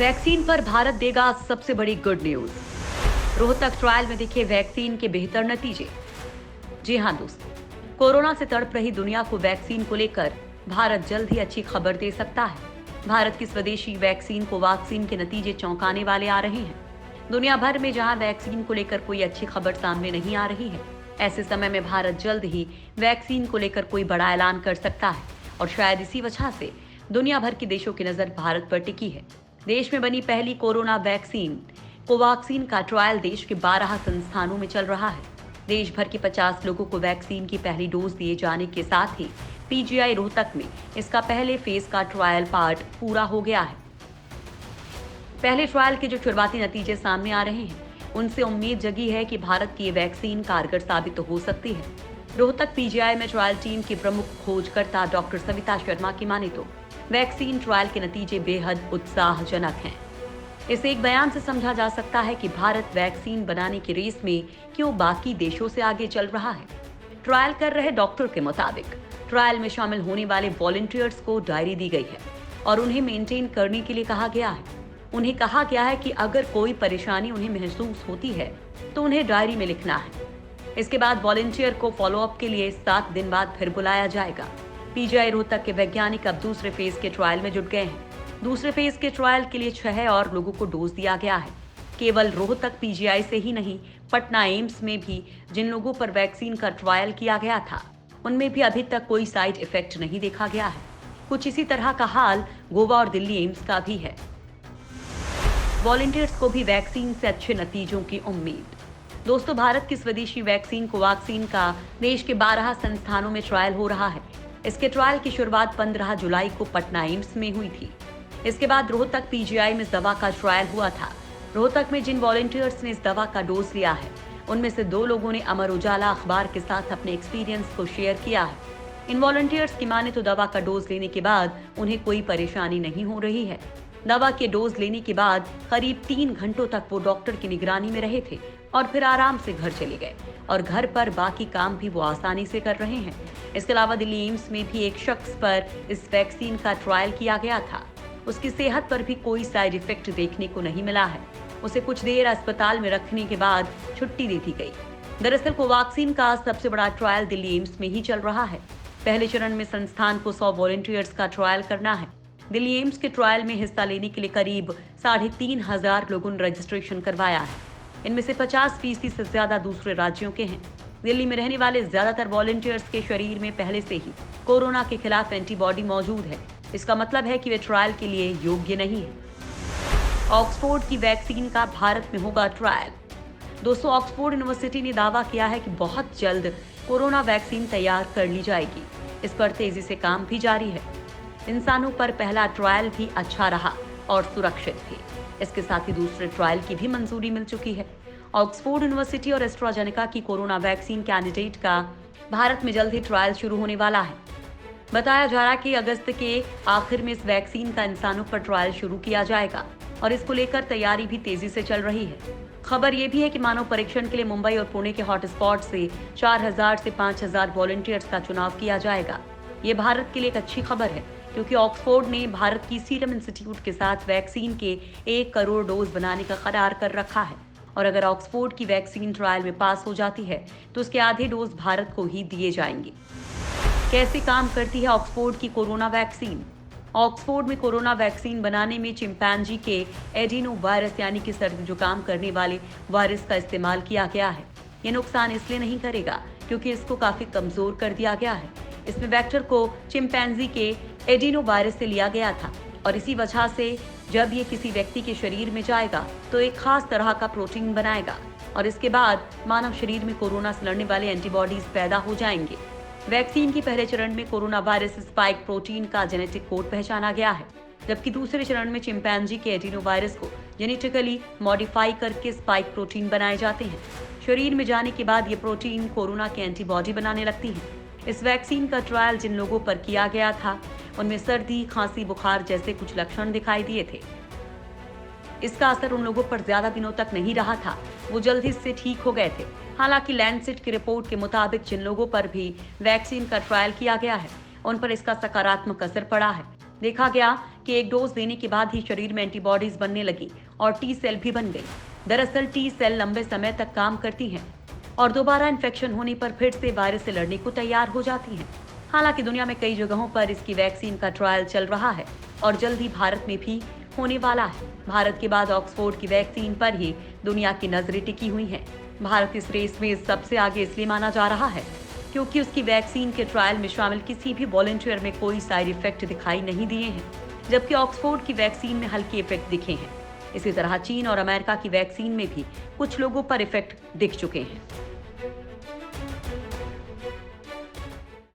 Vaccine पर भारत देगा सबसे बड़ी गुड न्यूज। रोहतक ट्रायल में दिखे वैक्सीन के बेहतर नतीजे। जी हां दोस्तों, कोरोना से तड़प रही दुनिया को वैक्सीन को लेकर भारत जल्द ही अच्छी खबर दे सकता है। भारत की स्वदेशी वैक्सीन कोवैक्सीन के नतीजे चौंकाने वाले आ रहे हैं। दुनिया भर में जहां वैक्सीन को लेकर कोई अच्छी खबर सामने नहीं आ रही है, ऐसे समय में भारत जल्द ही वैक्सीन को लेकर कोई बड़ा ऐलान कर सकता है और शायद इसी वजह से दुनिया भर के देशों की नजर भारत पर टिकी है। देश में बनी पहली कोरोना वैक्सीन कोवैक्सीन का ट्रायल देश के 12 संस्थानों में चल रहा है। देश भर के 50 लोगों को वैक्सीन की पहली डोज दिए जाने के साथ ही पीजीआई रोहतक में इसका पहले फेज का ट्रायल पार्ट पूरा हो गया है। पहले ट्रायल के जो शुरुआती नतीजे सामने आ रहे हैं, उनसे उम्मीद जगी है कि भारत की ये वैक्सीन कारगर साबित हो सकती है। रोहतक पीजीआई में ट्रायल टीम की प्रमुख खोजकर्ता डॉक्टर सविता शर्मा की माने तो वैक्सीन ट्रायल के नतीजे बेहद उत्साहजनक हैं। इसे एक बयान से समझा जा सकता है कि भारत वैक्सीन बनाने की रेस में क्यों बाकी देशों से आगे चल रहा है। ट्रायल कर रहे डॉक्टर के मुताबिक ट्रायल में शामिल होने वाले वॉलंटियर्स को डायरी दी गई है और उन्हें मेंटेन करने के लिए कहा गया है। उन्हें कहा गया है कि अगर कोई परेशानी उन्हें महसूस होती है तो उन्हें डायरी में लिखना है। इसके बाद वॉलंटियर को फॉलोअप के लिए 7 दिन बाद फिर बुलाया जाएगा। पीजीआई रोहतक के वैज्ञानिक अब दूसरे फेज के ट्रायल में जुट गए हैं। दूसरे फेज के ट्रायल के लिए 6 और लोगों को डोज दिया गया है। केवल रोहतक पीजीआई से ही नहीं, पटना एम्स में भी जिन लोगों पर वैक्सीन का ट्रायल किया गया था, उनमें भी अभी तक कोई साइड इफेक्ट नहीं देखा गया है। कुछ इसी तरह का हाल गोवा और दिल्ली एम्स का भी है। वॉलंटियर्स को भी वैक्सीन से अच्छे नतीजों की उम्मीद। दोस्तों, भारत की स्वदेशी वैक्सीन कोवैक्सीन का देश के 12 संस्थानों में ट्रायल हो रहा है। इसके ट्रायल की शुरुआत 15 जुलाई को पटना एम्स में हुई थी। इसके बाद रोहतक पीजीआई में इस दवा का ट्रायल हुआ था। रोहतक में जिन वॉलंटियर्स ने इस दवा का डोज लिया है, उनमें से 2 लोगों ने अमर उजाला अखबार के साथ अपने एक्सपीरियंस को शेयर किया है। इन वॉलंटियर्स की माने तो दवा का डोज लेने के बाद उन्हें कोई परेशानी नहीं हो रही है। दवा के डोज लेने के बाद करीब 3 घंटों तक वो डॉक्टर की निगरानी में रहे थे और फिर आराम से घर चले गए और घर पर बाकी काम भी वो आसानी से कर रहे हैं। इसके अलावा दिल्ली एम्स में भी एक शख्स पर इस वैक्सीन का ट्रायल किया गया था। उसकी सेहत पर भी कोई साइड इफेक्ट देखने को नहीं मिला है। उसे कुछ देर अस्पताल में रखने के बाद छुट्टी दे दी गई। दरअसल कोवैक्सीन का सबसे बड़ा ट्रायल दिल्ली एम्स में ही चल रहा है। पहले चरण में संस्थान को 100 वॉलंटियर्स का ट्रायल करना है। दिल्ली एम्स के ट्रायल में हिस्सा लेने के लिए करीब 3,500 लोगों ने रजिस्ट्रेशन करवाया है। इनमें से 50% से ज्यादा दूसरे राज्यों के हैं। दिल्ली में रहने वाले ज्यादातर वॉलंटियर्स के शरीर में पहले से ही कोरोना के खिलाफ एंटीबॉडी मौजूद है। इसका मतलब है कि वे ट्रायल के लिए योग्य नहीं है। ऑक्सफोर्ड की वैक्सीन का भारत में होगा ट्रायल। दोस्तों, ऑक्सफोर्ड यूनिवर्सिटी ने दावा किया है कि बहुत जल्द कोरोना वैक्सीन तैयार कर ली जाएगी। इस पर तेजी से काम भी जारी है। इंसानों पर पहला ट्रायल भी अच्छा रहा और सुरक्षित भी। इसके साथ ही दूसरे ट्रायल की भी मंजूरी मिल चुकी है। ऑक्सफोर्ड यूनिवर्सिटी और एस्ट्राजेनेका की कोरोना वैक्सीन कैंडिडेट का भारत में जल्द ही ट्रायल शुरू होने वाला है। बताया जा रहा है कि अगस्त के आखिर में इस वैक्सीन का इंसानों पर ट्रायल शुरू किया जाएगा और इसको लेकर तैयारी भी तेजी से चल रही है। खबर ये भी है कि मानव परीक्षण के लिए मुंबई और पुणे के हॉटस्पॉट से 4,000 से 5,000 वॉलंटियर्स का चुनाव किया जाएगा। ये भारत के लिए एक अच्छी खबर है, क्योंकि ऑक्सफोर्ड ने भारत की सीरम इंस्टीट्यूट के साथ वैक्सीन के 1 करोड़ डोज बनाने का करार कर रखा है और अगर ऑक्सफोर्ड की वैक्सीन ट्रायल में पास हो जाती है तो उसके आधे डोज भारत को ही दिए जाएंगे। कैसे काम करती है ऑक्सफोर्ड की कोरोना वैक्सीन? ऑक्सफोर्ड में कोरोना वैक्सीन बनाने में चिंपैंजी के एडिनो वायरस यानी कि सर्दी जुकाम करने वाले वायरस का इस्तेमाल किया गया है। ये नुकसान इसलिए नहीं करेगा क्योंकि इसको काफी कमजोर कर दिया गया है। इसमें वेक्टर को चिंपैंजी के एडिनो वायरस से लिया गया था और इसी वजह से जब ये किसी व्यक्ति के शरीर में जाएगा तो एक खास तरह का प्रोटीन बनाएगा और इसके बाद मानव शरीर में कोरोना से लड़ने वाले एंटीबॉडीज पैदा हो जाएंगे। वैक्सीन के पहले चरण में कोरोना वायरस स्पाइक प्रोटीन का जेनेटिक कोड पहचाना गया है, जबकि दूसरे चरण में चिंपैंजी के एडिनो वायरस को जेनेटिकली मॉडिफाई करके स्पाइक प्रोटीन बनाए जाते हैं। शरीर में जाने के बाद ये प्रोटीन कोरोना के एंटीबॉडी बनाने लगती है। इस वैक्सीन का ट्रायल जिन लोगों पर किया गया था, उनमें सर्दी, खांसी, बुखार जैसे कुछ लक्षण दिखाई दिए थे। इसका असर उन लोगों पर ज्यादा दिनों तक नहीं रहा था, वो जल्द ही से ठीक हो गए थे। हालांकि लैंडसेट की रिपोर्ट के मुताबिक जिन लोगों पर भी वैक्सीन का ट्रायल किया गया है, उन पर इसका सकारात्मक असर पड़ा है। देखा गया कि एक डोज देने के बाद ही शरीर में एंटीबॉडीज बनने लगी और टी सेल भी बन गई। दरअसल टी सेल लंबे समय तक काम करती हैं और दोबारा इन्फेक्शन होने पर फिर से वायरस से लड़ने को तैयार हो जाती हैं। हालांकि दुनिया में कई जगहों पर इसकी वैक्सीन का ट्रायल चल रहा है और जल्द ही भारत में भी होने वाला है। भारत के बाद ऑक्सफोर्ड की वैक्सीन पर ही दुनिया की नजरें टिकी हुई हैं। भारत इस रेस में सबसे आगे इसलिए माना जा रहा है क्योंकि उसकी वैक्सीन के ट्रायल में शामिल किसी भी वॉलंटियर में कोई साइड इफेक्ट दिखाई नहीं दिए हैं, जबकि ऑक्सफोर्ड की वैक्सीन में हल्के इफेक्ट दिखे हैं। इसी तरह चीन और अमेरिका की वैक्सीन में भी कुछ लोगों पर इफेक्ट दिख चुके हैं।